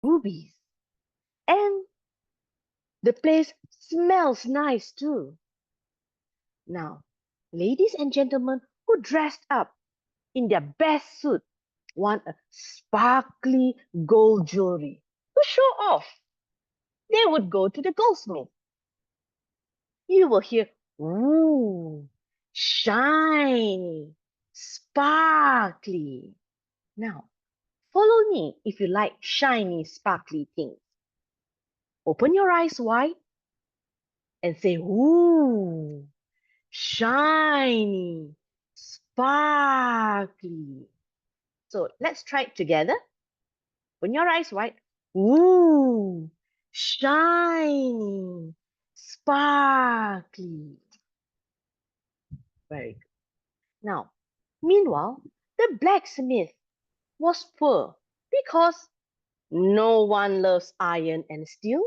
rubies. And the place smells nice too. Now, ladies and gentlemen who dressed up in their best suit want a sparkly gold jewelry to show off. They would go to the goldsmith. You will hear, ooh, shiny, sparkly. Now, follow me if you like shiny, sparkly things. Open your eyes wide and say, ooh, shiny, sparkly. So let's try it together. Open your eyes wide. Ooh, shiny, sparkly. Very good. Now, meanwhile, the blacksmith was poor because no one loves iron and steel.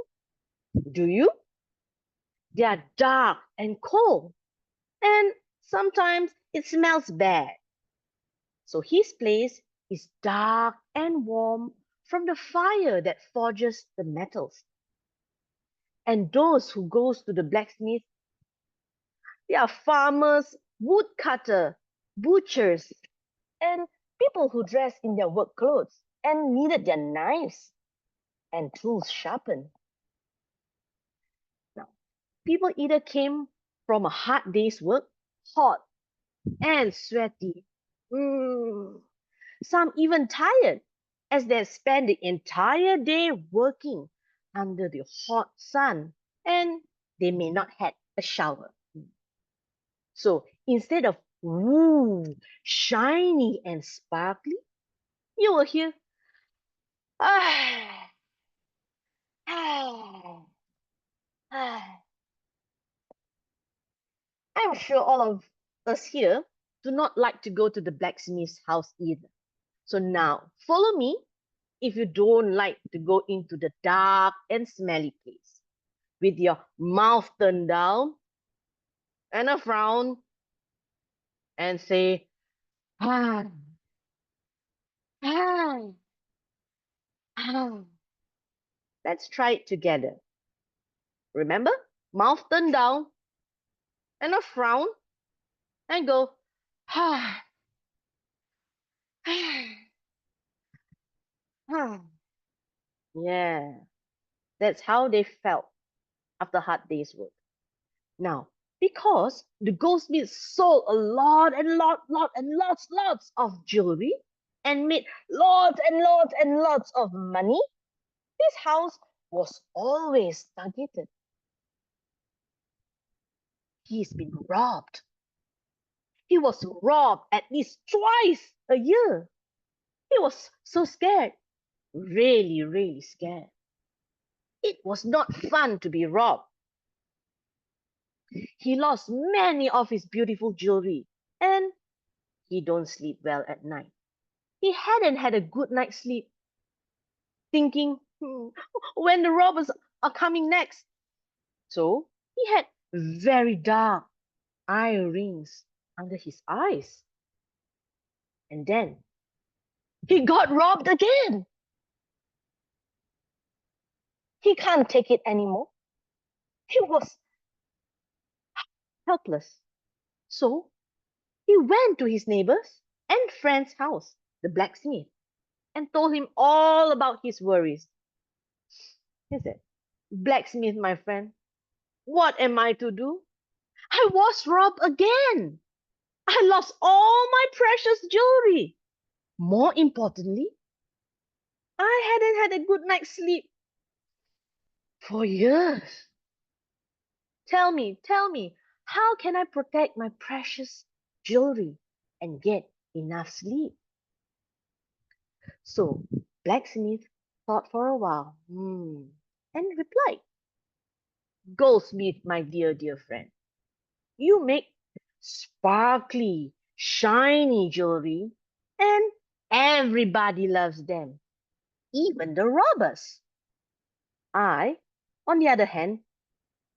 Do you? They are dark and cold, and sometimes it smells bad. So his place is dark and warm from the fire that forges the metals. And those who goes to the blacksmith, they are farmers, woodcutter, butchers, and people who dress in their work clothes and needed their knives and tools sharpened. Now, people either came from a hard day's work, hot and sweaty. Some even tired, as they spent the entire day working under the hot sun and they may not had a shower. So instead of shiny and sparkly, you will hear ah, ah, ah. I'm sure all of us here do not like to go to the blacksmith's house either. So now follow me if you don't like to go into the dark and smelly place with your mouth turned down and a frown and say, ah, ah, ah. Let's try it together. Remember, mouth turned down and a frown and go, ah, ah, ah. Yeah, that's how they felt after hard day's work. Now, because the goldsmith sold a lots of jewelry and made lots of money, his house was always targeted. He's been robbed. He was robbed at least twice a year. He was so scared, really scared. It was not fun to be robbed. He lost many of his beautiful jewelry and he don't sleep well at night. He hadn't had a good night's sleep, thinking, when the robbers are coming next. So he had very dark eye rings under his eyes. And then he got robbed again. He can't take it anymore. He was helpless. So he went to his neighbor's and friend's house, the blacksmith, and told him all about his worries. He said, "Blacksmith, my friend, what am I to do? I was robbed again. I lost all my precious jewelry. More importantly, I hadn't had a good night's sleep for years. Tell me, how can I protect my precious jewelry and get enough sleep?" So, blacksmith thought for a while, and replied, "Goldsmith, my dear friend, you make sparkly, shiny jewelry, and everybody loves them, even the robbers. I, on the other hand,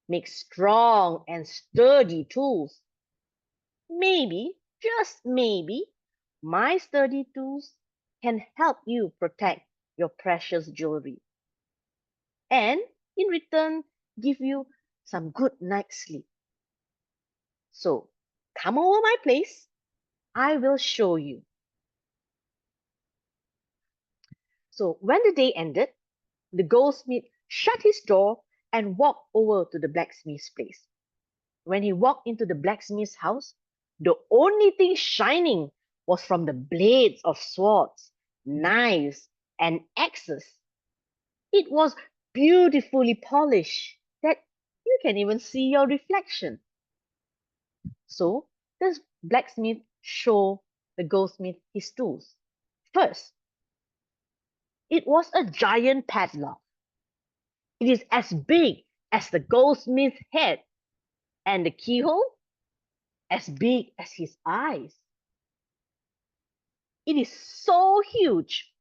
make strong and sturdy tools. Maybe, just maybe, my sturdy tools can help you protect your precious jewelry and in return give you some good night's sleep. So come over my place. I will show you. So when the day ended, the goldsmith shut his door and walked over to the blacksmith's place. When he walked into the blacksmith's house, the only thing shining was from the blades of swords, knives, and axes. It was beautifully polished that you can even see your reflection. So the blacksmith showed the goldsmith his tools. First, it was a giant padlock. It is as big as the goldsmith's head, and the keyhole as big as his eyes. It is so huge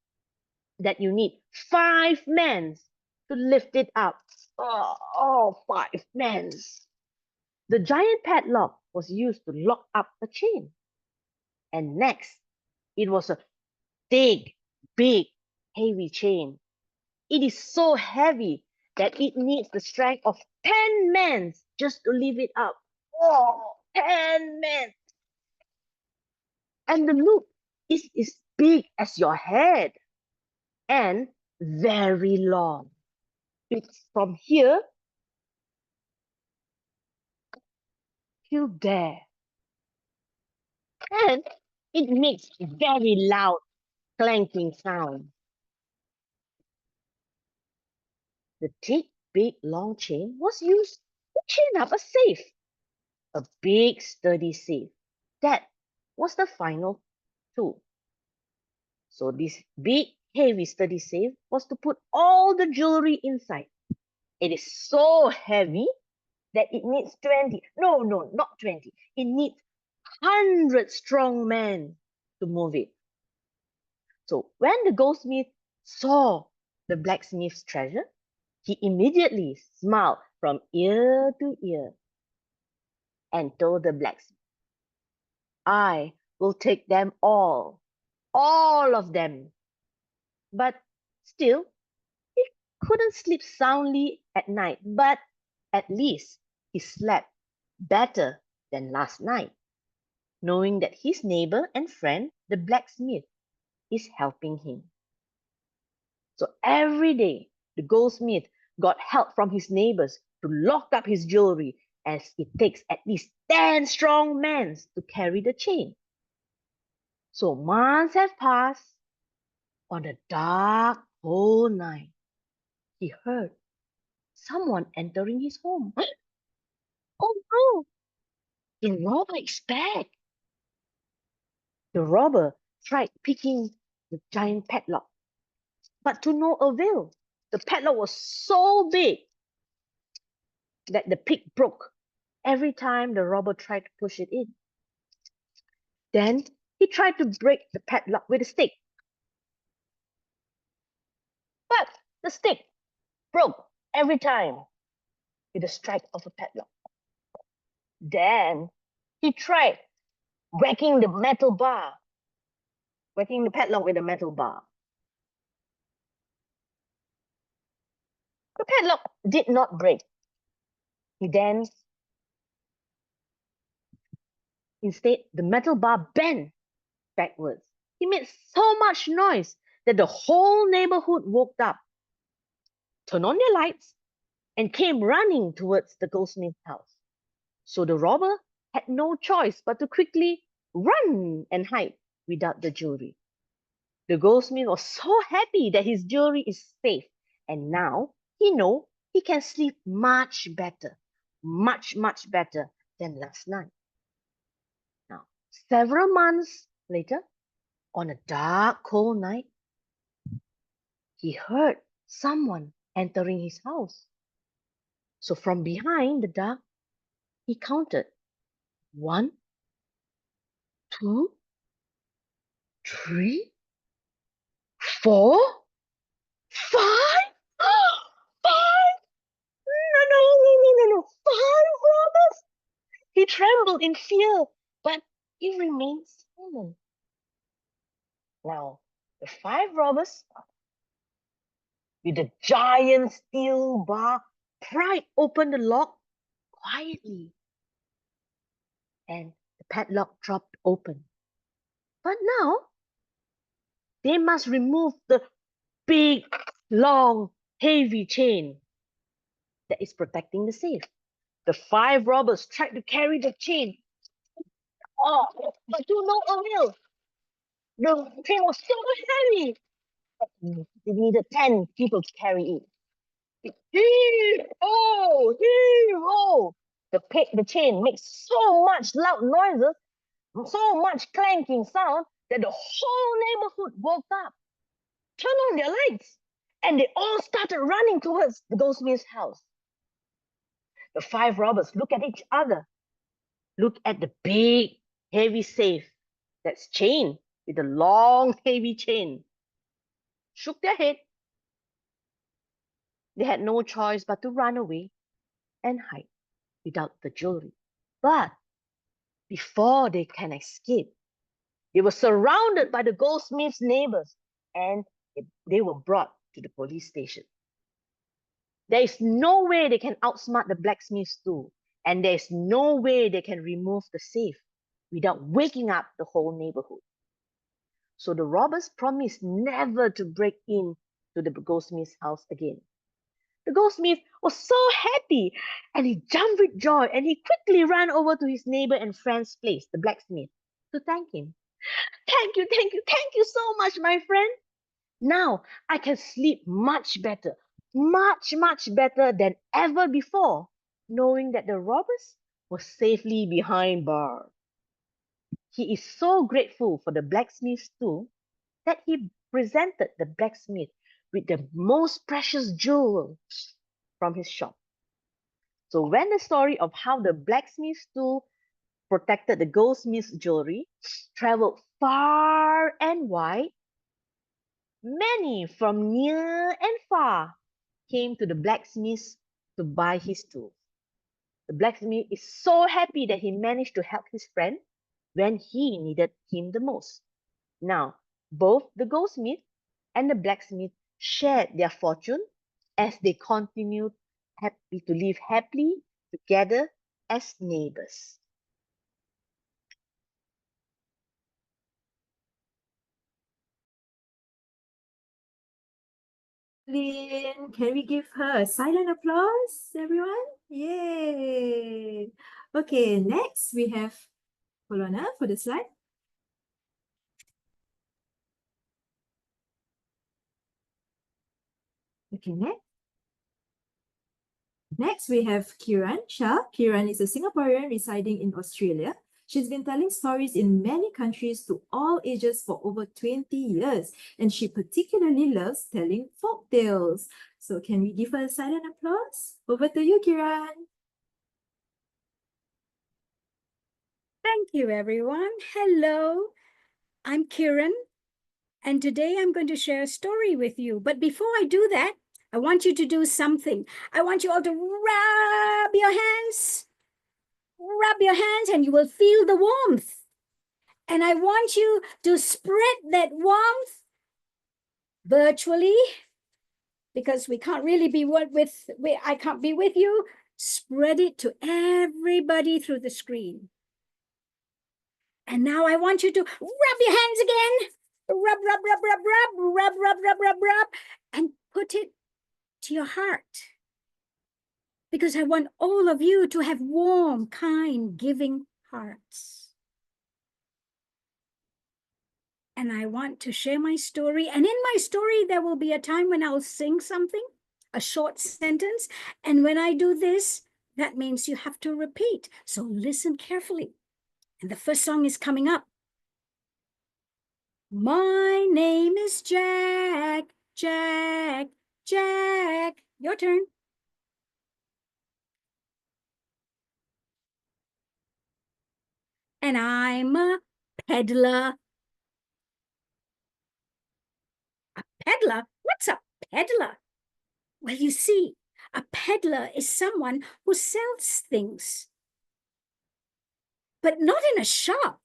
that you need 5 men to lift it up. Oh, 5 men. The giant padlock was used to lock up a chain. And next, it was a big, heavy chain. It is so heavy that it needs the strength of 10 men just to lift it up. Oh, 10 men. And the loop is as big as your head and very long. It's from here till there. And it makes very loud clanking sound. The thick, big, long chain was used to chain up a safe. A big, sturdy safe. That was the final tool. So this big, heavy, sturdy safe was to put all the jewelry inside. It is so heavy that it needs 20. No, not 20. It needs 100 strong men to move it. So when the goldsmith saw the blacksmith's treasure, he immediately smiled from ear to ear and told the blacksmith, I will take them all of them. But still, he couldn't sleep soundly at night, but at least he slept better than last night, knowing that his neighbor and friend, the blacksmith, is helping him. So every day, the goldsmith got help from his neighbors to lock up his jewelry, as it takes at least 10 strong men to carry the chain. So months have passed. On a dark, cold night, he heard someone entering his home. Oh no, the robber is back. The robber tried picking the giant padlock, but to no avail. The padlock was so big that the pick broke every time the robber tried to push it in. Then he tried to break the padlock with a stick. But the stick broke every time with a strike of a padlock. Then he tried whacking the padlock with a metal bar. The padlock did not break. Instead, the metal bar bent backwards. He made so much noise that the whole neighborhood woke up, turned on their lights, and came running towards the goldsmith's house. So the robber had no choice but to quickly run and hide without the jewelry. The goldsmith was so happy that his jewelry is safe, and now he knows he can sleep much better than last night. Now, several months later, on a dark, cold night, he heard someone entering his house. So from behind the dark, he counted 1, 2, 3, 4, 5. 5! No. 5 robbers! He trembled in fear, but he remained silent. Now, the 5 robbers with a giant steel bar pried open the lock quietly, and the padlock dropped open. But now they must remove the big, long, heavy chain that is protecting the safe. The five robbers tried to carry the chain. Oh, but to no avail. The chain was so heavy. They needed 10 people to carry it. Heave-ho! Heave-ho! The chain makes so much loud noises, so much clanking sound, that the whole neighborhood woke up, turned on their lights, and they all started running towards the goldsmith's house. The five robbers look at each other, look at the big, heavy safe that's chained with a long, heavy chain, shook their head. They had no choice but to run away and hide without the jewelry. But before they can escape, they were surrounded by the goldsmith's neighbors, and they were brought to the police station. There is no way they can outsmart the blacksmith's tool, and there is no way they can remove the safe without waking up the whole neighborhood. So the robbers promised never to break in to the goldsmith's house again. The goldsmith was so happy, and he jumped with joy, and he quickly ran over to his neighbor and friend's place, the blacksmith, to thank him. Thank you so much, my friend. Now I can sleep much better than ever before, knowing that the robbers were safely behind bars. He is so grateful for the blacksmith's tool that he presented the blacksmith with the most precious jewel from his shop. So when the story of how the blacksmith's tool protected the goldsmith's jewelry traveled far and wide, many from near and far came to the blacksmith to buy his tools. The blacksmith is so happy that he managed to help his friend when he needed him the most. Now, both the goldsmith and the blacksmith shared their fortune as they continued to live happily together as neighbors. Lynn, can we give her a silent applause, everyone? Yay! Okay, next we have, hold on for the slide. Okay, next we have Kiran Shah. Kiran is a Singaporean residing in Australia. She's been telling stories in many countries to all ages for over 20 years, and she particularly loves telling folk tales. So can we give her a silent applause? Over to you, Kiran. Thank you, everyone. Hello, I'm Kiran, and today I'm going to share a story with you. But before I do that, I want you to do something. I want you all to rub your hands, and you will feel the warmth. And I want you to spread that warmth virtually, because we can't really be I can't be with you. Spread it to everybody through the screen. And now I want you to rub your hands again. Rub, rub, rub, rub, rub, rub, rub, rub, rub, rub, and put it to your heart. Because I want all of you to have warm, kind, giving hearts. And I want to share my story. And in my story, there will be a time when I'll sing something, a short sentence. And when I do this, that means you have to repeat. So listen carefully. And the first song is coming up. My name is Jack, Jack, Jack. Your turn. And I'm a peddler. A peddler? What's a peddler? Well, you see, a peddler is someone who sells things. But not in a shop,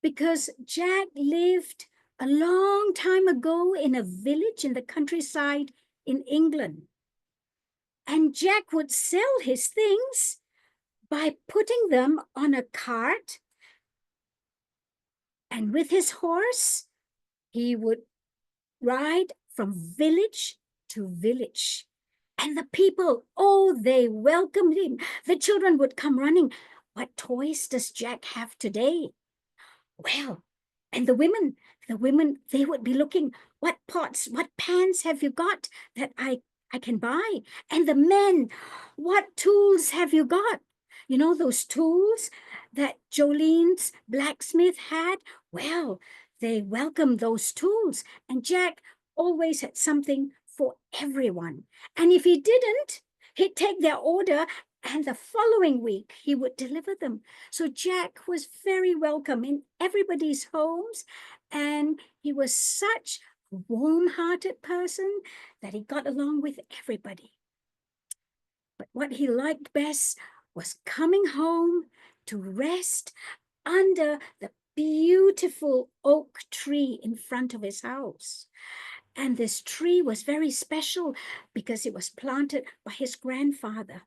because Jack lived a long time ago in a village in the countryside in England. And Jack would sell his things by putting them on a cart. And with his horse, he would ride from village to village. And the people, oh, they welcomed him. The children would come running. What toys does Jack have today? Well, and the women, they would be looking, what pots, what pans have you got that I can buy? And the men, what tools have you got? You know, those tools that Jolene's blacksmith had? Well, they welcomed those tools. And Jack always had something for everyone. And if he didn't, he'd take their order and the following week he would deliver them. So Jack was very welcome in everybody's homes. And he was such a warm-hearted person that he got along with everybody. But what he liked best was coming home to rest under the beautiful oak tree in front of his house. And this tree was very special because it was planted by his grandfather.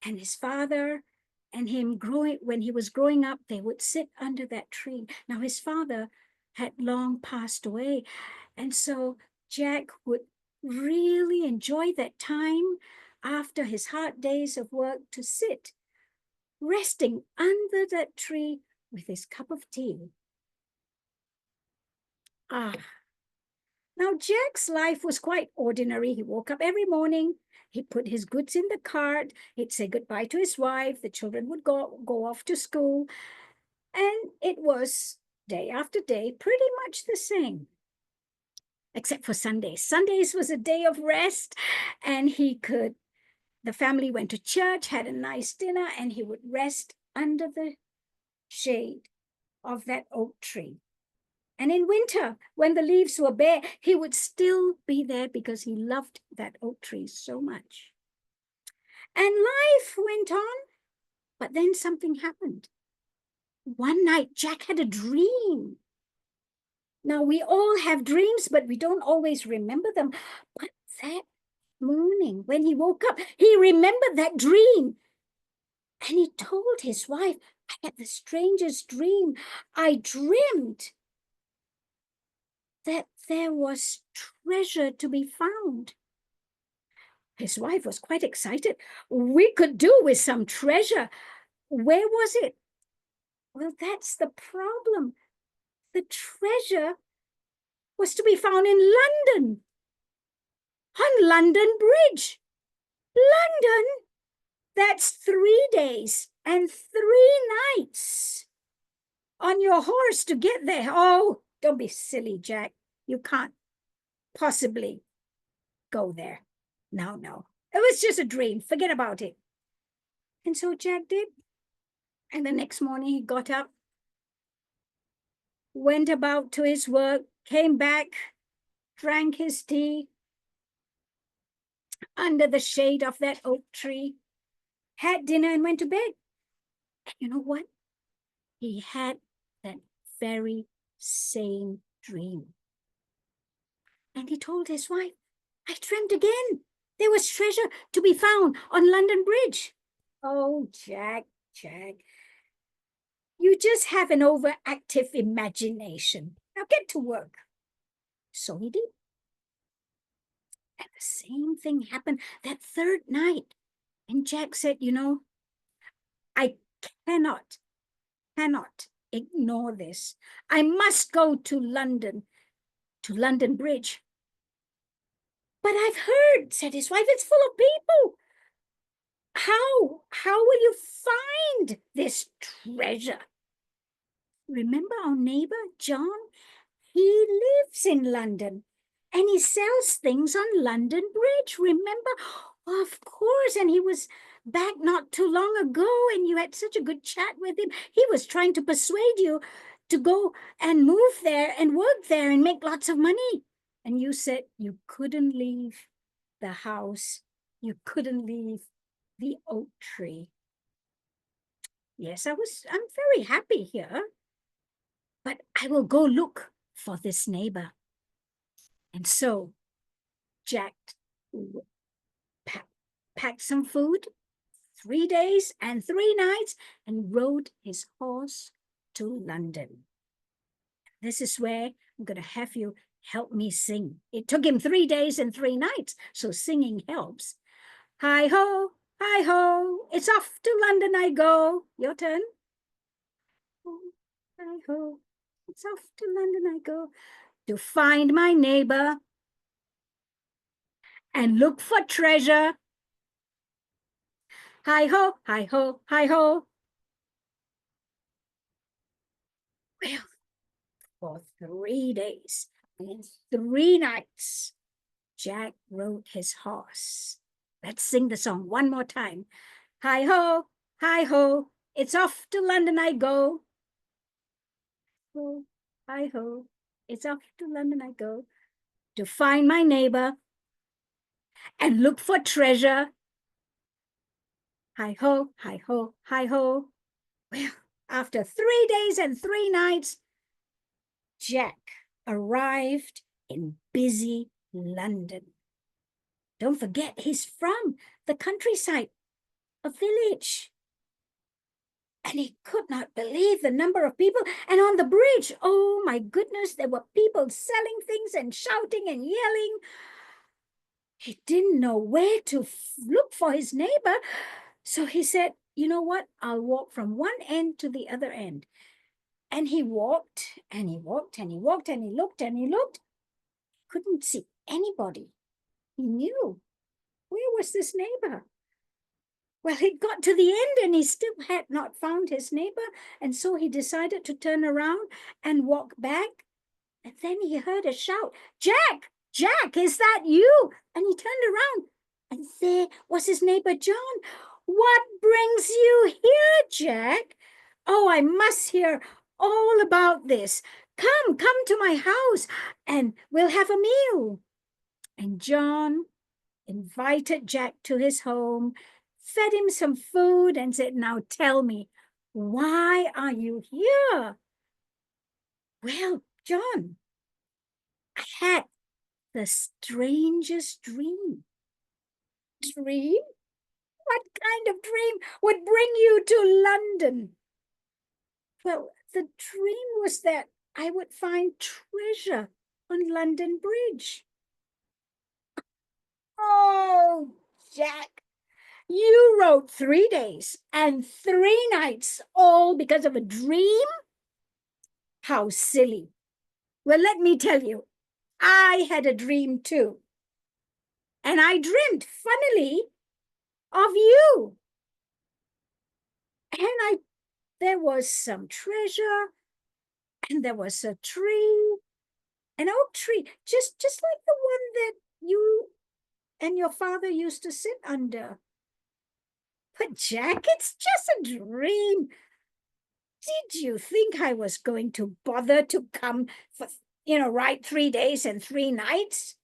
And his father and him when he was growing up, they would sit under that tree. Now his father had long passed away. And so Jack would really enjoy that time after his hard days of work to sit, resting under that tree with his cup of tea. Now Jack's life was quite ordinary. He woke up every morning. He put his goods in the cart. He'd say goodbye to his wife. The children would go off to school. And it was day after day, pretty much the same. Except for Sundays. Sundays was a day of rest. And the family went to church, had a nice dinner, and he would rest under the shade of that oak tree. And in winter, when the leaves were bare, he would still be there because he loved that oak tree so much. And life went on, but then something happened. One night, Jack had a dream. Now, we all have dreams, but we don't always remember them. But that morning, when he woke up, he remembered that dream. And he told his wife, I had the strangest dream. I dreamed that there was treasure to be found. His wife was quite excited. We could do with some treasure. Where was it? Well, that's the problem. The treasure was to be found in London, on London Bridge. London? That's 3 days and 3 nights on your horse to get there. Oh, don't be silly, Jack. You can't possibly go there. No. It was just a dream. Forget about it. And so Jack did. And the next morning he got up, went about to his work, came back, drank his tea under the shade of that oak tree, had dinner and went to bed. And you know what? He had that very same dream. And he told his wife, I dreamt again. There was treasure to be found on London Bridge. Oh, Jack. You just have an overactive imagination. Now get to work. So he did. And the same thing happened that third night. And Jack said, I cannot ignore this. I must go to London Bridge. But I've heard, said his wife, it's full of people. How will you find this treasure? Remember our neighbor, John? He lives in London and he sells things on London Bridge, remember? Of course, and he was back not too long ago and you had such a good chat with him. He was trying to persuade you to go and move there and work there and make lots of money. And you said you couldn't leave the house. You couldn't leave the oak tree. Yes, I'm very happy here, but I will go look for this neighbor. And so Jack packed some food, 3 days and 3 nights, and rode his horse to London. This is where I'm going to have you help me sing. It took him 3 days and 3 nights, so singing helps. Hi ho, it's off to London I go. Your turn. Hi ho, it's off to London I go to find my neighbor and look for treasure. Hi ho, hi ho, hi ho. Well, for 3 days and 3 nights, Jack rode his horse. Let's sing the song one more time. Hi ho, it's off to London I go. Ho, hi ho, it's off to London I go to find my neighbor and look for treasure. Hi ho, hi ho, hi ho. Well, after 3 days and 3 nights, Jack arrived in busy London. Don't forget, he's from the countryside, a village. And he could not believe the number of people. And on the bridge, oh my goodness, there were people selling things and shouting and yelling. He didn't know where to look for his neighbor. So he said, you know what? I'll walk from one end to the other end. And he walked and he walked and he walked and he looked and he looked. Couldn't see anybody. He knew. Where was this neighbor? Well, he got to the end and he still had not found his neighbor. And so he decided to turn around and walk back. And then he heard a shout, Jack, Jack, is that you? And he turned around and there was his neighbor, John. What brings you here, Jack? Oh, I must hear all about this. Come to my house and we'll have a meal. And John invited Jack to his home, fed him some food and said, now tell me, why are you here? Well, John, I had the strangest dream. Dream? What kind of dream would bring you to London? Well, the dream was that I would find treasure on London Bridge. Oh, Jack, you rode 3 days and 3 nights all because of a dream? How silly. Well, let me tell you, I had a dream too. And I dreamed, funnily, of you. And there was some treasure, and there was a tree, an oak tree, just like the one that you and your father used to sit under. But Jack, it's just a dream. Did you think I was going to bother to come for, ride 3 days and 3 nights?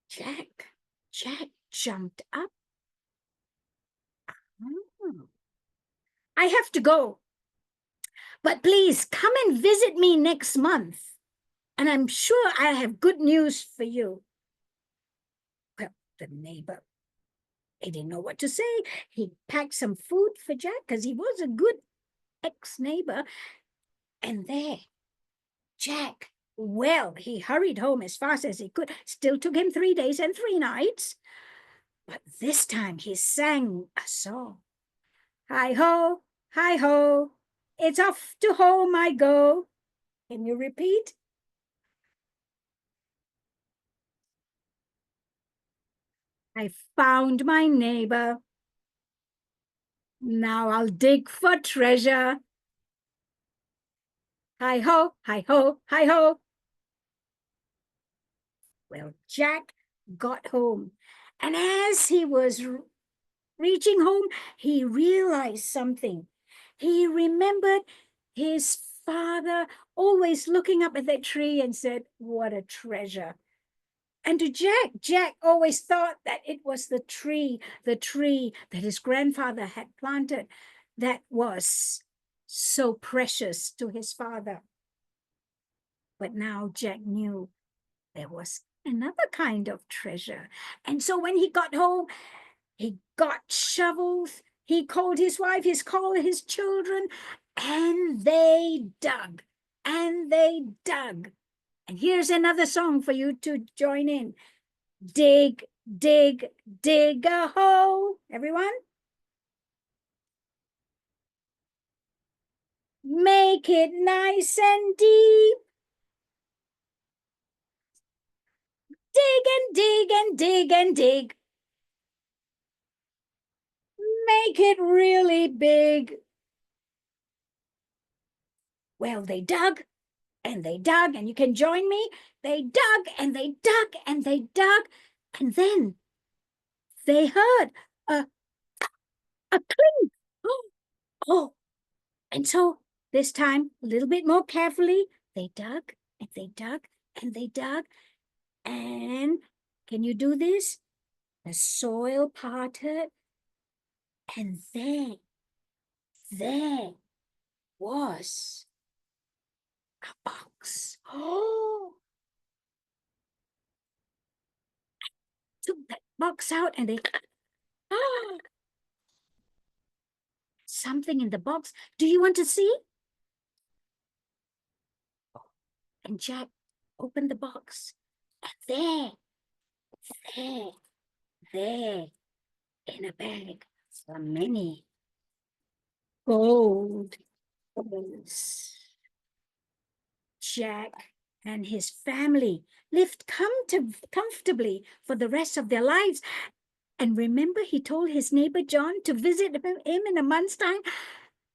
Jack jumped up. Oh. I have to go. But please come and visit me next month. And I'm sure I have good news for you. Well, the neighbor, he didn't know what to say. He packed some food for Jack because he was a good ex-neighbor. And there, Jack, well, he hurried home as fast as he could. Still took him 3 days and 3 nights. But this time he sang a song. Hi ho, it's off to home I go. Can you repeat? I found my neighbor. Now I'll dig for treasure. Hi ho, hi ho, hi ho. Well, Jack got home, and as he was reaching home, he realized something. He remembered his father always looking up at that tree and said, what a treasure. And to Jack always thought that it was the tree that his grandfather had planted that was so precious to his father. But now Jack knew there was another kind of treasure. And so when he got home, he got shovels, he called his wife, he called his children, and they dug, and they dug. And here's another song for you to join in. Dig, dig, dig a hole. Everyone? Make it nice and deep. Dig and dig and dig and dig. Make it really big. Well, they dug and they dug, and you can join me. They dug and they dug and they dug, and then they heard a clink. Oh, and so this time, a little bit more carefully, they dug and they dug and they dug. And can you do this? The soil parted, and there was a box. Oh, took that box out and they something in the box. Do you want to see? And Jack opened the box, and there, in a bag were many gold coins. Jack and his family lived comfortably for the rest of their lives. And remember, he told his neighbor John to visit him in a month's time.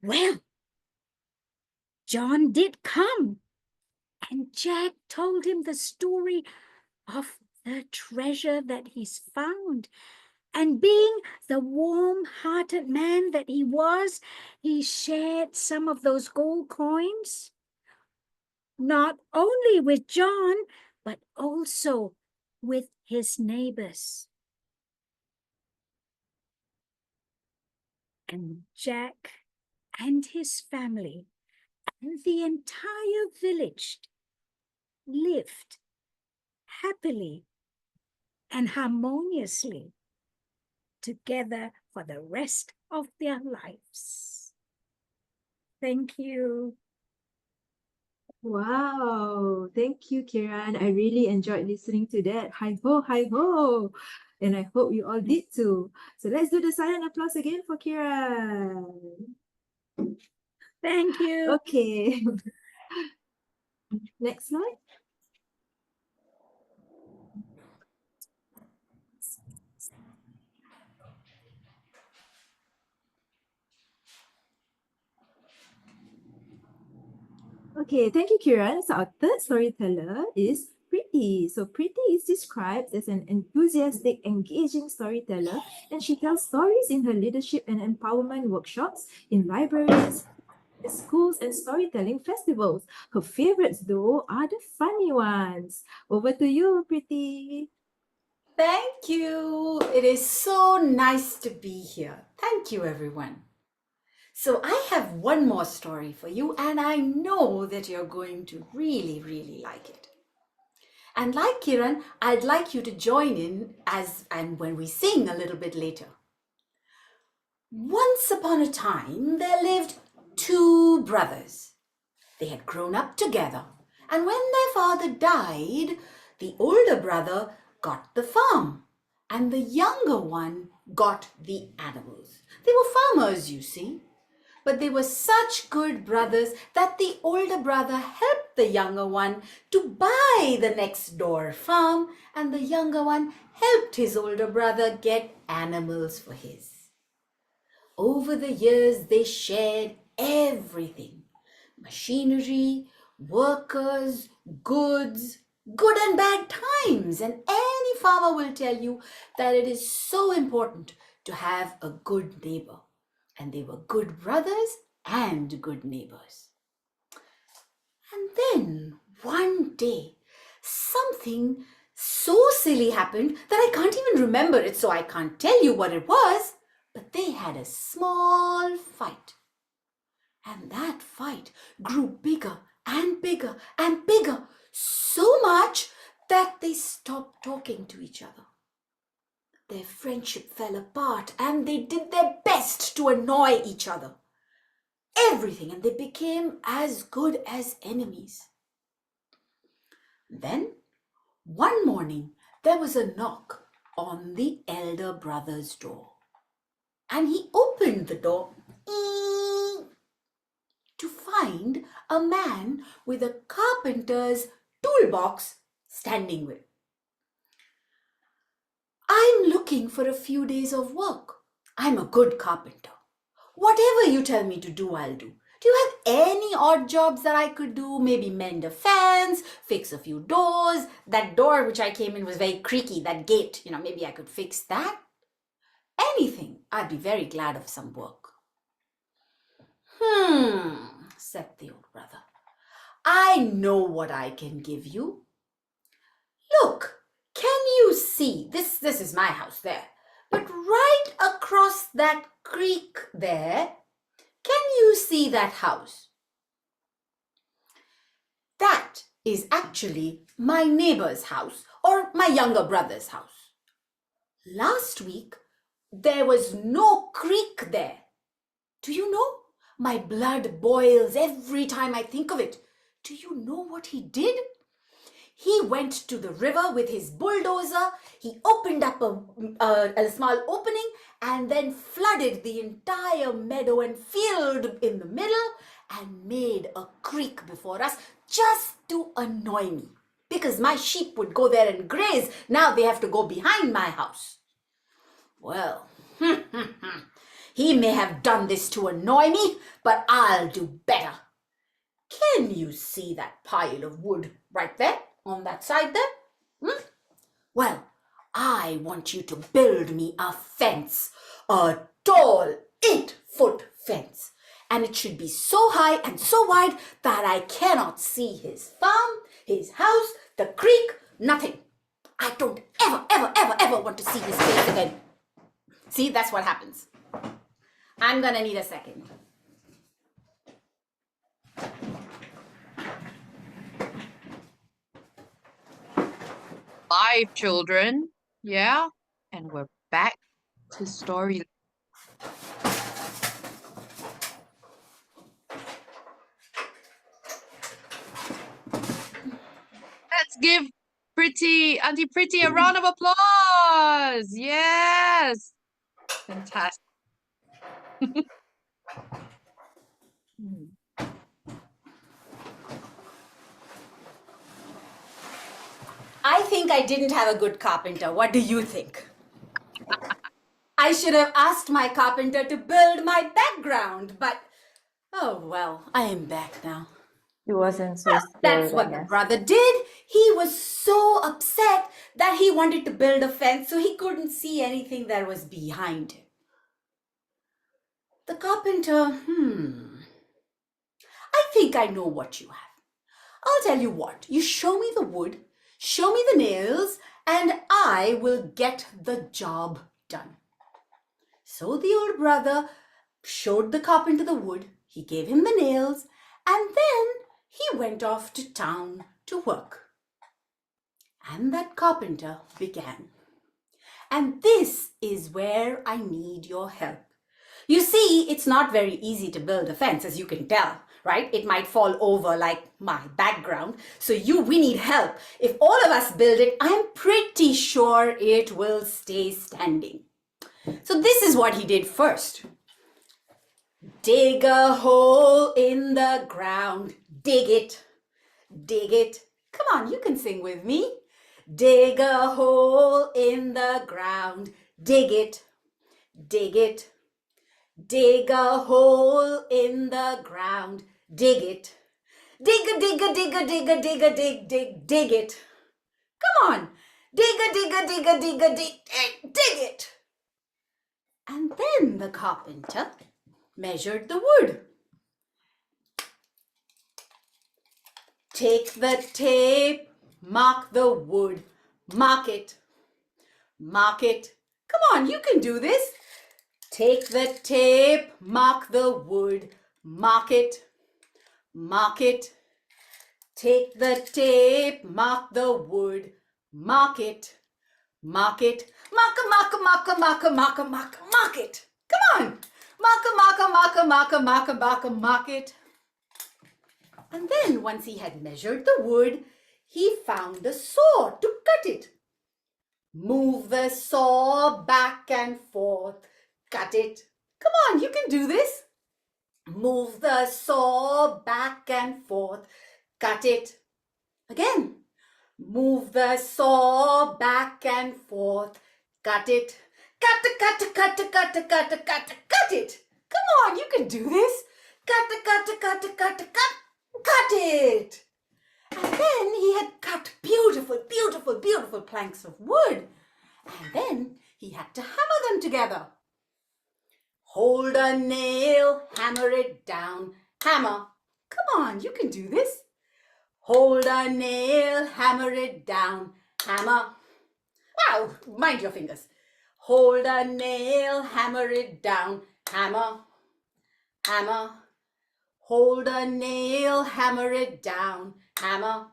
Well, John did come, and Jack told him the story of the treasure that he's found. And being the warm-hearted man that he was, he shared some of those gold coins, not only with John, but also with his neighbors. And Jack and his family and the entire village lived happily and harmoniously together for the rest of their lives. Thank you. Wow, thank you, Kiran. I really enjoyed listening to that. Hi ho, hi ho. And I hope you all did too. So let's do the silent applause again for Kiran. Thank you. Okay. Next slide. Okay, thank you, Kiran. So our third storyteller is Priti. So Priti is described as an enthusiastic, engaging storyteller, and she tells stories in her leadership and empowerment workshops, in libraries, schools, and storytelling festivals. Her favorites, though, are the funny ones. Over to you, Priti. Thank you. It is so nice to be here. Thank you, everyone. So I have one more story for you, and I know that you're going to really, really like it. And like Kiran, I'd like you to join in and when we sing a little bit later. Once upon a time, there lived two brothers. They had grown up together, and when their father died, the older brother got the farm, and the younger one got the animals. They were farmers, you see. But they were such good brothers that the older brother helped the younger one to buy the next door farm, and the younger one helped his older brother get animals for his. Over the years, they shared everything: machinery, workers, goods, good and bad times. And any farmer will tell you that it is so important to have a good neighbor. And they were good brothers and good neighbors. And then one day, something so silly happened that I can't even remember it, so I can't tell you what it was. But they had a small fight. And that fight grew bigger and bigger and bigger, so much that they stopped talking to each other. Their friendship fell apart and they did their best to annoy each other. Everything, and they became as good as enemies. Then, one morning, there was a knock on the elder brother's door. And he opened the door to find a man with a carpenter's toolbox standing with. I'm looking for a few days of work. I'm a good carpenter. Whatever you tell me to do, I'll do. Do you have any odd jobs that I could do? Maybe mend a fence, fix a few doors. That door which I came in was very creaky, that gate. Maybe I could fix that. Anything. I'd be very glad of some work. Said the old brother. I know what I can give you. Look, can you see? This is my house there. But right across that creek there, can you see that house? That is actually my neighbor's house or my younger brother's house. Last week, there was no creek there. Do you know? My blood boils every time I think of it. Do you know what he did? He went to the river with his bulldozer. He opened up a small opening and then flooded the entire meadow and field in the middle and made a creek before us just to annoy me. Because my sheep would go there and graze. Now they have to go behind my house. Well, he may have done this to annoy me, but I'll do better. Can you see that pile of wood right there on that side there? Well, I want you to build me a fence, a tall 8-foot fence. And it should be so high and so wide that I cannot see his farm, his house, the creek, nothing. I don't ever want to see his face again. See, that's what happens. I'm gonna need a second. Live, children. Yeah? And we're back to story. Let's give Auntie Priti a round of applause. Yes. Fantastic. I think I didn't have a good carpenter. What do you think? I should have asked my carpenter to build my background, but oh well, I am back now. It wasn't so skilled, That's what the brother did. He was so upset that he wanted to build a fence so he couldn't see anything that was behind him. The carpenter, I think I know what you have. I'll tell you what, you show me the wood, show me the nails, and I will get the job done. So the old brother showed the carpenter the wood, he gave him the nails, and then he went off to town to work. And that carpenter began. And this is where I need your help. You see, it's not very easy to build a fence, as you can tell, right? It might fall over like my background. So we need help. If all of us build it, I'm pretty sure it will stay standing. So this is what he did first. Dig a hole in the ground. Dig it. Dig it. Come on, you can sing with me. Dig a hole in the ground. Dig it. Dig it. Dig a hole in the ground. Dig it. Dig a, dig a, dig a, dig a, dig a, dig, dig, dig it. Come on. Dig a, dig a, dig a, dig a, dig, dig it. And then the carpenter measured the wood. Take the tape, mark the wood, mark it, mark it. Come on, you can do this. Take the tape, mark the wood, mark it, mark it. Take the tape, mark the wood, market, market, marker, marker, marker, marker, marker, marker, market. Come on. Marker, marker, marker, marker, marker, marker, market. And then once he had measured the wood, he found a saw to cut it. Move the saw back and forth, cut it. Come on, you can do this. Move the saw back and forth, cut it. Again. Move the saw back and forth, cut it. Cut, cut, cut, cut, cut, cut, cut it. Come on, you can do this. Cut, cut, cut, cut, cut it. And then he had cut beautiful, beautiful, beautiful planks of wood. And then he had to hammer them together. Hold a nail, hammer it down, hammer. Come on, you can do this. Hold a nail, hammer it down, hammer. Wow, mind your fingers. Hold a nail, hammer it down, hammer, hammer. Hold a nail, hammer it down, hammer.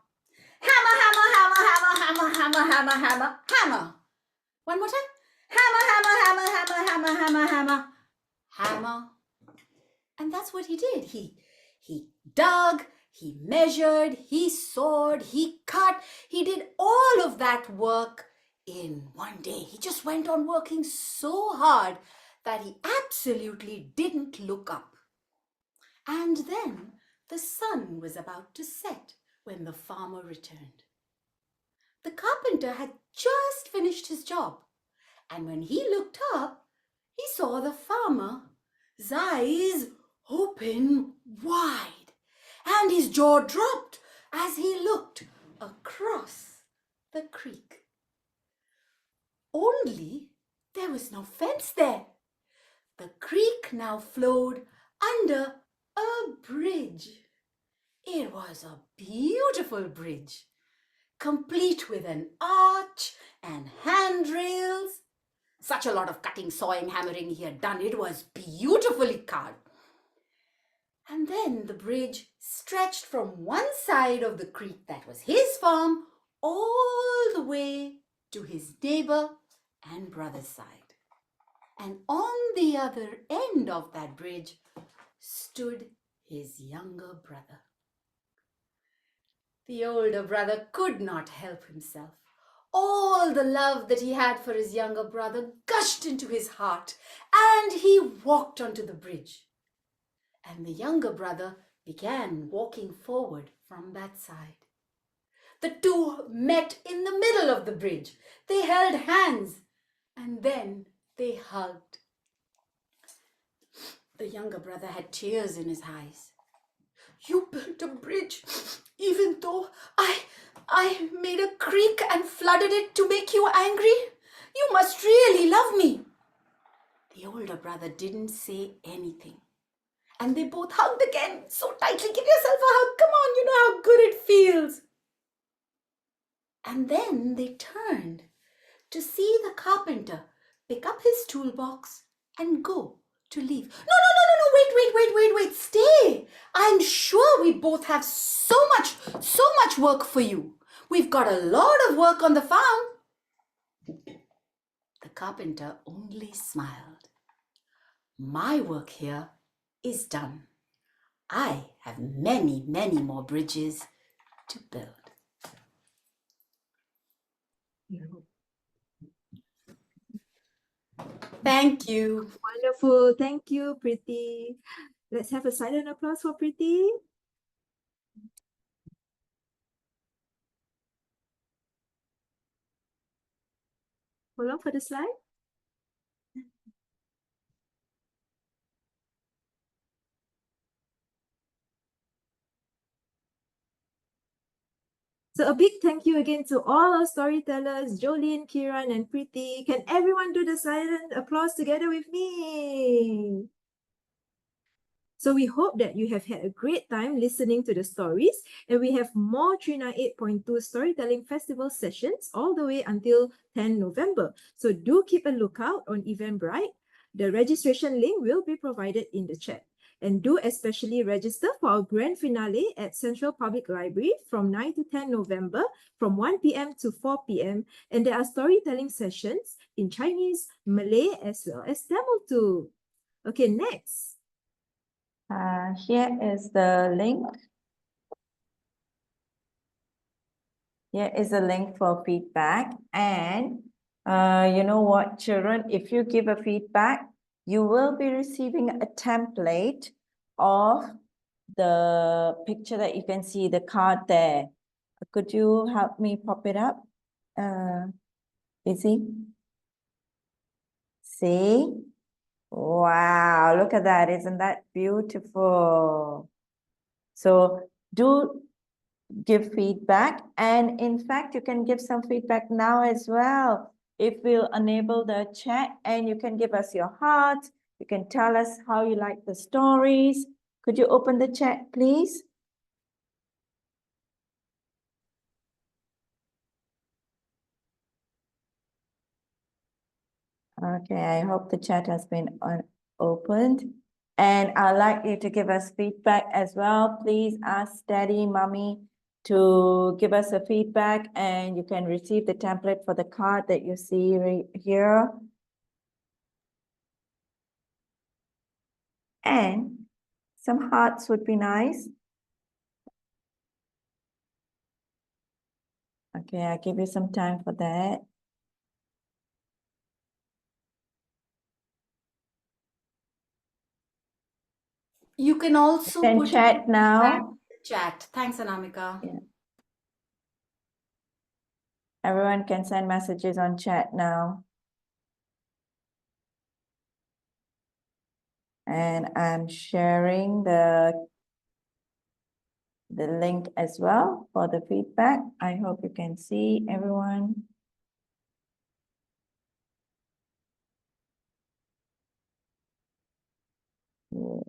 Hammer, hammer, hammer, hammer, hammer, hammer, hammer, hammer, hammer. One more time. Hammer, hammer, hammer, hammer, hammer, hammer, hammer, hammer. And that's what he did. He dug, he measured, he sawed, he cut. He did all of that work in one day. He just went on working so hard that he absolutely didn't look up. And then the sun was about to set when the farmer returned. The carpenter had just finished his job, and when he looked up, he saw the farmer's eyes open wide, and his jaw dropped as he looked across the creek. Only there was no fence there. The creek now flowed under a bridge. It was a beautiful bridge, complete with an arch and handrails. Such a lot of cutting, sawing, hammering he had done. It was beautifully carved. And then the bridge stretched from one side of the creek that was his farm all the way to his neighbor and brother's side. And on the other end of that bridge stood his younger brother. The older brother could not help himself. All the love that he had for his younger brother gushed into his heart, and he walked onto the bridge. And the younger brother began walking forward from that side. The two met in the middle of the bridge. They held hands, and then they hugged. The younger brother had tears in his eyes. "You built a bridge, even though I made a creek and flooded it to make you angry? You must really love me." The older brother didn't say anything. And they both hugged again so tightly. Give yourself a hug. Come on, you know how good it feels. And then they turned to see the carpenter pick up his toolbox and go to leave. No, wait, stay. I'm sure we both have so much work for you. We've got a lot of work on the farm. The carpenter only smiled. My work here is done. I have many, many more bridges to build. Thank you. Wonderful. Thank you, Priti. Let's have a silent applause for Priti. Hold on for the slide. So a big thank you again to all our storytellers, Johleen, Kiran, and Priti. Can everyone do the silent applause together with me? So we hope that you have had a great time listening to the stories, and we have more 398.2 Storytelling Festival sessions all the way until 10 November. So do keep a lookout on Eventbrite. The registration link will be provided in the chat. And do especially register for our grand finale at Central Public Library from 9 to 10 November from 1 p.m. to 4 p.m. And there are storytelling sessions in Chinese, Malay, as well as Tamil too. Okay, next. Here is the link. Here is a link for feedback. And you know what, children, if you give a feedback, you will be receiving a template of the picture that you can see, the card there. Could you help me pop it up? Izzy? See? Wow, look at that. Isn't that beautiful? So do give feedback, and in fact you can give some feedback now as well. If we'll enable the chat, and you can give us your heart, you can tell us how you like the stories. Could you open the chat, please? Okay, I hope the chat has been opened. And I'd like you to give us feedback as well. Please ask Daddy, Mommy to give us a feedback, and you can receive the template for the card that you see right here. And some hearts would be nice. Okay, I'll give you some time for that. You can also Can put chat now. chat. Thanks, Anamika. Yeah. Everyone can send messages on chat now. And I'm sharing the link as well for the feedback. I hope you can see everyone. Yeah.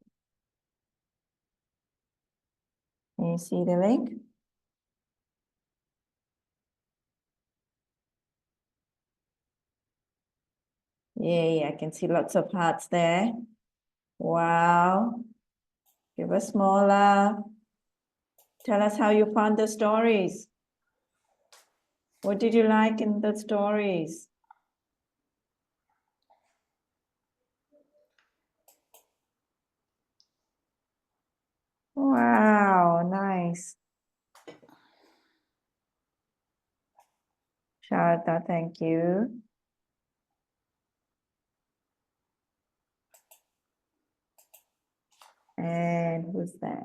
Can you see the link? Yeah, I can see lots of hearts there. Wow. Give us more love. Tell us how you found the stories. What did you like in the stories? Wow, nice. Sharda, thank you. And who's that?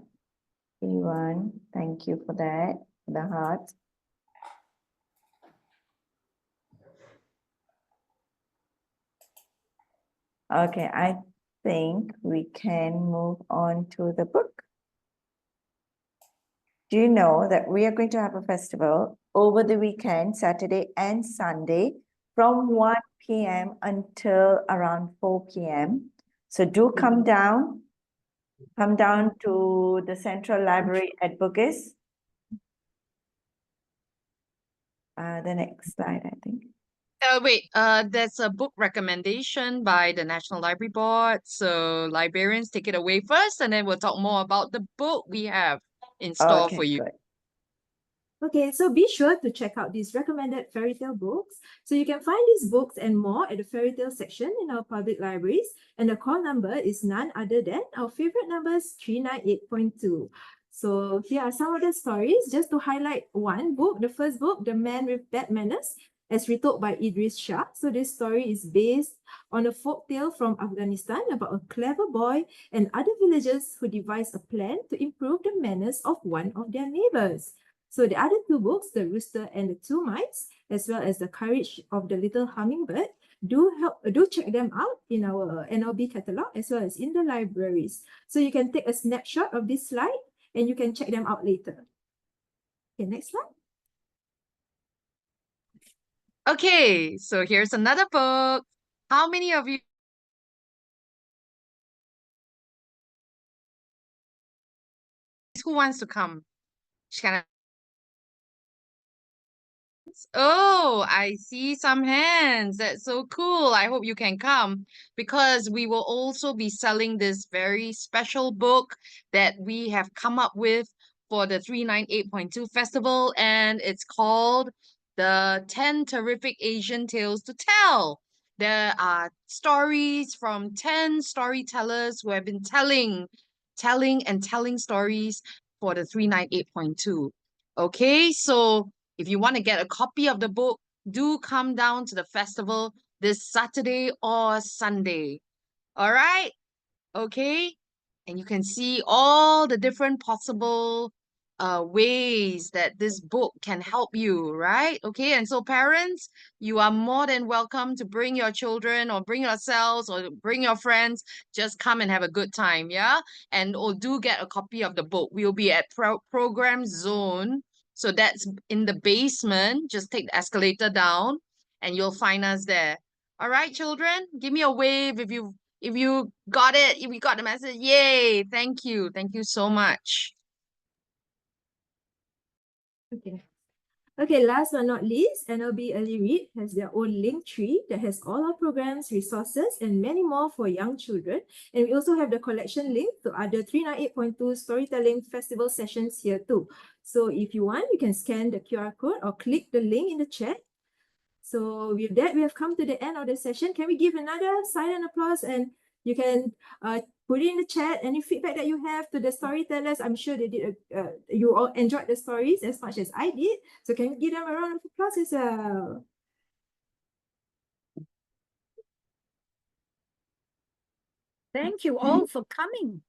Ewan, thank you for that, the heart. Okay, I think we can move on to the book. Do you know that we are going to have a festival over the weekend, Saturday and Sunday, from 1 p.m. until around 4 p.m. So do come down to the Central Library at Bugis. The next slide, I think. Wait, there's a book recommendation by the National Library Board. So librarians, take it away first, and then we'll talk more about the book we have in store Okay, for you. good. Okay, so be sure to check out these recommended fairy tale books. So you can find these books and more at the fairy tale section in our public libraries. And the call number is none other than our favorite numbers 398.2. So here are some of the stories, just to highlight one book. The first book, The Man with Bad Manners, as retold by Idris Shah. So this story is based on a folk tale from Afghanistan about a clever boy and other villagers who devise a plan to improve the manners of one of their neighbors. So the other two books, The Rooster and the Two Mice, as well as The Courage of the Little Hummingbird, do check them out in our NLB catalog as well as in the libraries. So you can take a snapshot of this slide and you can check them out later. Okay, next slide. Okay, so here's another book. How many of you who wants to come? Just kind of parents? Oh, I see some hands. That's so cool. I hope you can come because we will also be selling this very special book that we have come up with for the 398.2 festival, and it's called The 10 Terrific Asian Tales to Tell. There are stories from 10 storytellers who have been telling stories for the 398.2. Okay, so if you want to get a copy of the book, do come down to the festival this Saturday or Sunday. All right? Okay? And you can see all the different possible ways that this book can help you, right? Okay, and so parents, you are more than welcome to bring your children or bring yourselves or bring your friends. Just come and have a good time, yeah? And or do get a copy of the book. We'll be at Program Zone. So that's in the basement. Just take the escalator down and you'll find us there. All right, children, give me a wave if you got it, if you got the message. Yay, thank you. Thank you so much. Okay. Okay, last but not least, NLB Early Read has their own link tree that has all our programs, resources, and many more for young children. And we also have the collection link to other 398.2 storytelling festival sessions here too. So if you want, you can scan the QR code or click the link in the chat. So with that, we have come to the end of the session. Can we give another silent applause, and you can put in the chat any feedback that you have to the storytellers. I'm sure they did. You all enjoyed the stories as much as I did. So can we give them a round of applause as well? Thank you all for coming.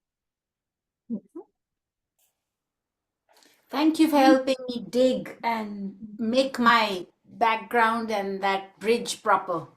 Thank you for helping me dig and make my background and that bridge proper.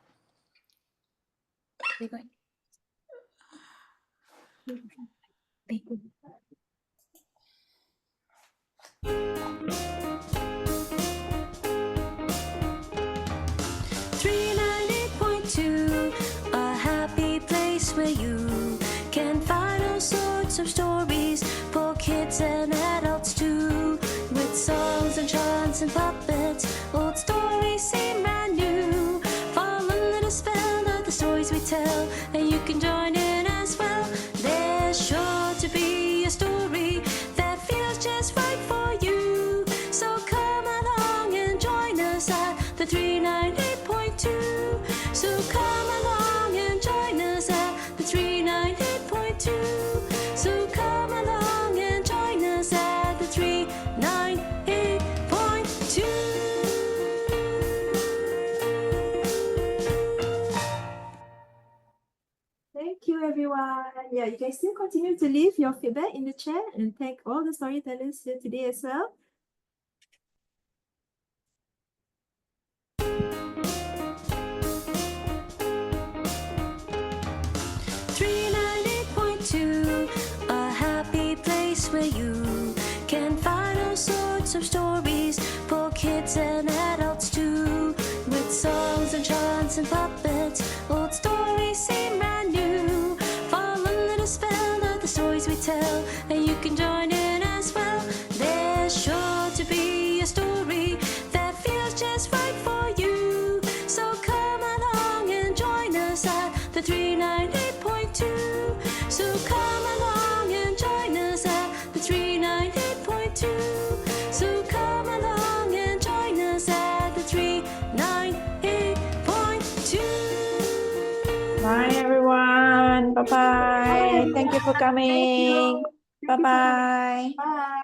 A happy place where you can find all sorts of stories for kids and adults too, with songs and chants and puppets. Old stories seem brand new. Fall under the spell of the stories we tell, and you can join in as well. There's sure to be a story that feels just right for you. So come along and join us at the 398.2. So come along and join us at the 398.2. So come along and join us at the 398.2. Thank you, everyone. Yeah, you can still continue to leave your feedback in the chat, and thank all the storytellers here today as well. A happy place where you can find all sorts of stories for kids and adults too, with songs and chants and puppets. Old stories seem brand new. Fall under the spell of the stories we tell, and you can join in as well. There's sure to be a story that feels just right for you. So come along and join us at the 398.2. So come along and join us at the 398.2. So come along and join us at the 398.2. Bye, everyone. Bye-bye. Thank you for coming. Thank you. Bye-bye. Bye.